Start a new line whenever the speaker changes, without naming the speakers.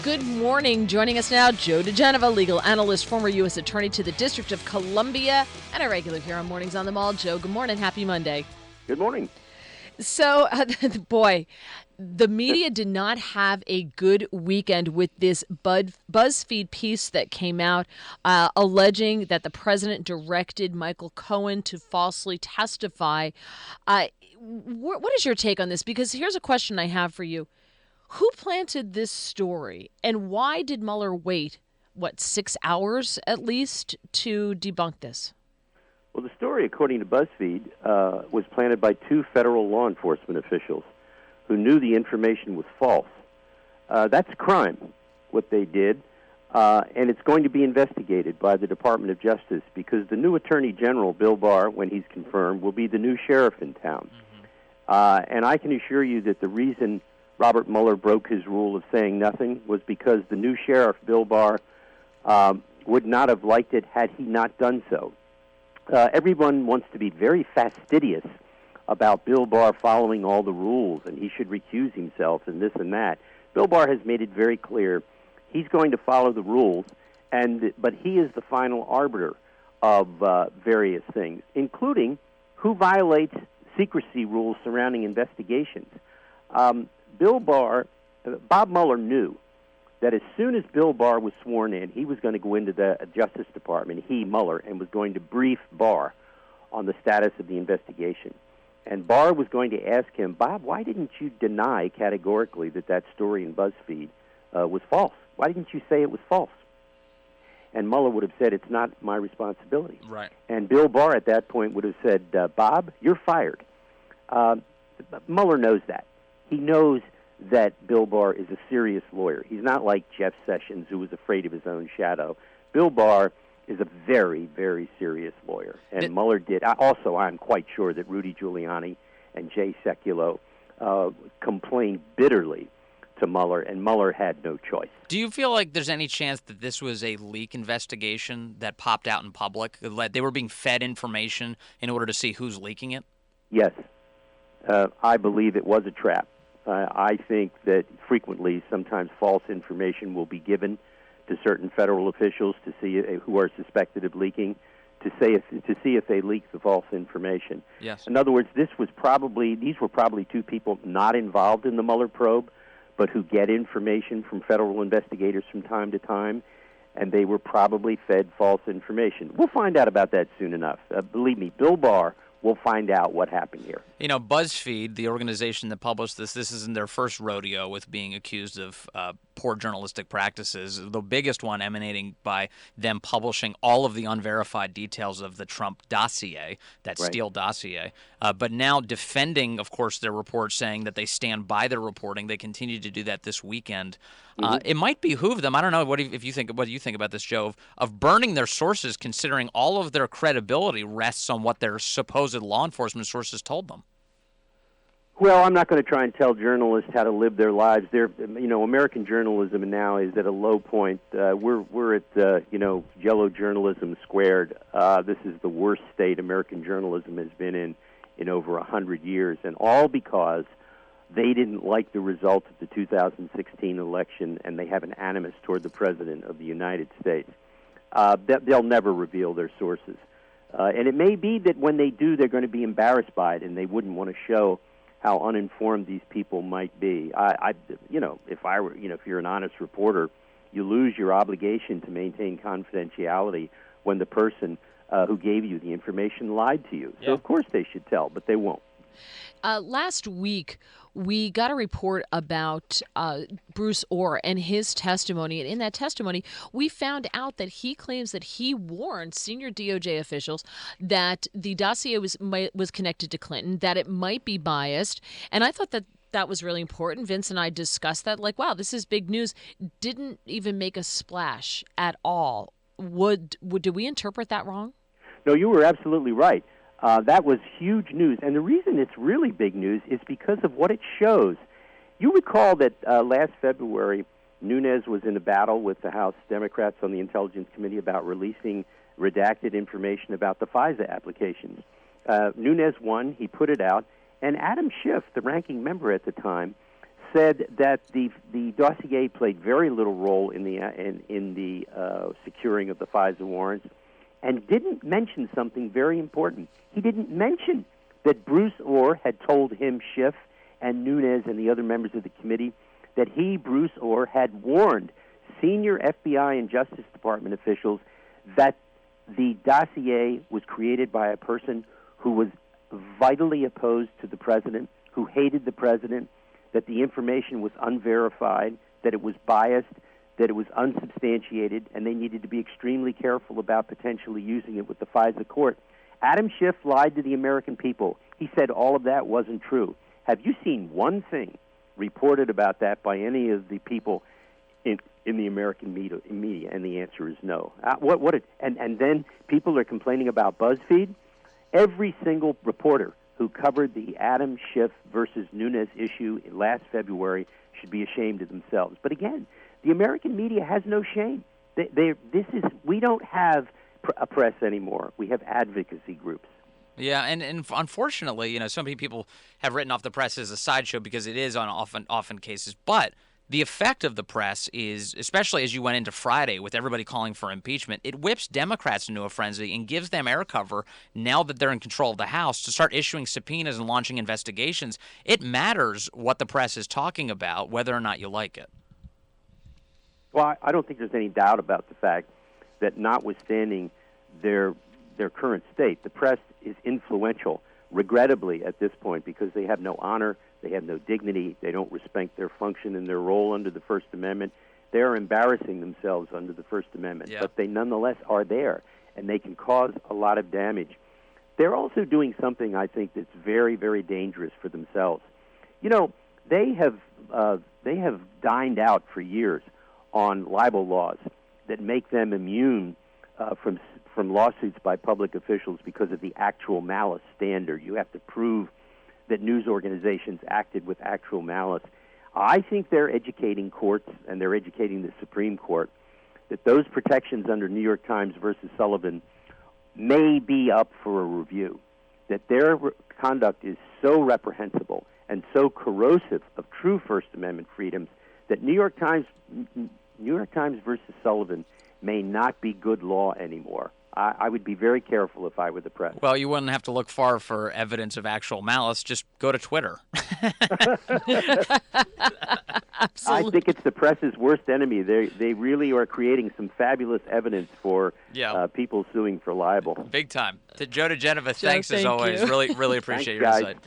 Good morning. Joining us now, Joe DiGenova, legal analyst, former U.S. attorney to the District of Columbia, and a regular here on Mornings on the Mall. Joe, good morning. Happy Monday.
Good morning.
So, boy, the media did not have a good weekend with this BuzzFeed piece that came out alleging that the president directed Michael Cohen to falsely testify. What is your take on this? Because here's a question I have for you. Who planted this story, and why did Mueller wait, 6 hours at least, to debunk this?
Well, the story, according to BuzzFeed, was planted by two federal law enforcement officials who knew the information was false. That's a crime, what they did, and it's going to be investigated by the Department of Justice because the new Attorney General, Bill Barr, when he's confirmed, will be the new sheriff in town. And I can assure you that the reason Robert Mueller broke his rule of saying nothing was because the new sheriff, Bill Barr, would not have liked it had he not done so. Everyone wants to be very fastidious about Bill Barr following all the rules, and he should recuse himself and this and that. Bill Barr has made it very clear he's going to follow the rules, but he is the final arbiter of various things, including who violates secrecy rules surrounding investigations. Bob Mueller knew that as soon as Bill Barr was sworn in, he was going to go into the Justice Department, Mueller, and was going to brief Barr on the status of the investigation. And Barr was going to ask him, Bob, why didn't you deny categorically that story in BuzzFeed was false? Why didn't you say it was false? And Mueller would have said, it's not my responsibility.
Right.
And Bill Barr at that point would have said, Bob, you're fired. Mueller knows that. He knows that Bill Barr is a serious lawyer. He's not like Jeff Sessions, who was afraid of his own shadow. Bill Barr is a very, very serious lawyer. And Mueller did. Also, I'm quite sure that Rudy Giuliani and Jay Sekulow complained bitterly to Mueller, and Mueller had no choice.
Do you feel like there's any chance that this was a leak investigation that popped out in public? They were being fed information in order to see who's leaking it?
Yes. I believe it was a trap. I think that frequently, sometimes false information will be given to certain federal officials to see who are suspected of leaking, to see if they leak the false information.
Yes.
In other words, these were probably two people not involved in the Mueller probe, but who get information from federal investigators from time to time, and they were probably fed false information. We'll find out about that soon enough. Believe me, Bill Barr will find out what happened here.
You know, BuzzFeed, the organization that published this isn't their first rodeo with being accused of poor journalistic practices. The biggest one emanating by them publishing all of the unverified details of the Trump dossier, that Steele dossier. But now defending, of course, their report, saying that they stand by their reporting. They continue to do that this weekend. It might behoove them. I don't know what do you think about this, Joe, of burning their sources, considering all of their credibility rests on what their supposed law enforcement sources told them.
Well, I'm not going to try and tell journalists how to live their lives. American journalism now is at a low point. We're at yellow journalism squared. This is the worst state American journalism has been in over 100 years, and all because they didn't like the results of the 2016 election, and they have an animus toward the President of the United States. They'll never reveal their sources. And it may be that when they do, they're going to be embarrassed by it, and they wouldn't want to show how uninformed these people might be. If you're an honest reporter, you lose your obligation to maintain confidentiality when the person who gave you the information lied to you. So, of course, they should tell, but they won't.
Last week, we got a report about Bruce Orr and his testimony. And in that testimony, we found out that he claims that he warned senior DOJ officials that the dossier was connected to Clinton, that it might be biased. And I thought that was really important. Vince and I discussed that. Like, wow, this is big news. Didn't even make a splash at all. Did we interpret that wrong?
No, you were absolutely right. That was huge news. And the reason it's really big news is because of what it shows. You recall that last February, Nunes was in a battle with the House Democrats on the Intelligence Committee about releasing redacted information about the FISA applications. Nunes won. He put it out. And Adam Schiff, the ranking member at the time, said that the dossier played very little role in the securing of the FISA warrants, and didn't mention something very important. He didn't mention that Bruce Orr had told him, Schiff, and Nunes and the other members of the committee that he, Bruce Orr, had warned senior FBI and Justice Department officials that the dossier was created by a person who was vitally opposed to the president, who hated the president, that the information was unverified, that it was biased, that it was unsubstantiated, and they needed to be extremely careful about potentially using it with the FISA court. Adam Schiff lied to the American people. He said all of that wasn't true. Have you seen one thing reported about that by any of the people in the American media? And the answer is no. And then people are complaining about BuzzFeed. Every single reporter who covered the Adam Schiff versus Nunes issue last February should be ashamed of themselves. But again, the American media has no shame. We don't have a press anymore. We have advocacy groups.
Yeah, and unfortunately, so many people have written off the press as a sideshow because it is on often cases. But the effect of the press is, especially as you went into Friday with everybody calling for impeachment, it whips Democrats into a frenzy and gives them air cover now that they're in control of the House to start issuing subpoenas and launching investigations. It matters what the press is talking about, whether or not you like it.
Well, I don't think there's any doubt about the fact that notwithstanding their current state, the press is influential, regrettably, at this point, because they have no honor, they have no dignity, they don't respect their function and their role under the First Amendment. They are embarrassing themselves under the First Amendment, but they nonetheless are there, and they can cause a lot of damage. They're also doing something, I think, that's very, very dangerous for themselves. They have dined out for years on libel laws that make them immune from lawsuits by public officials because of the actual malice standard. You have to prove that news organizations acted with actual malice. I think they're educating courts, and they're educating the Supreme Court, that those protections under New York Times versus Sullivan may be up for a review, that their conduct is so reprehensible and so corrosive of true First Amendment freedoms that New York Times versus Sullivan may not be good law anymore. I would be very careful if I were the press.
Well, you wouldn't have to look far for evidence of actual malice. Just go to Twitter.
I think it's the press's worst enemy. They really are creating some fabulous evidence for people suing for libel.
Big time. To Joe DiGenova, thanks as always.
You.
Really appreciate your
Thanks,
insight.
guys.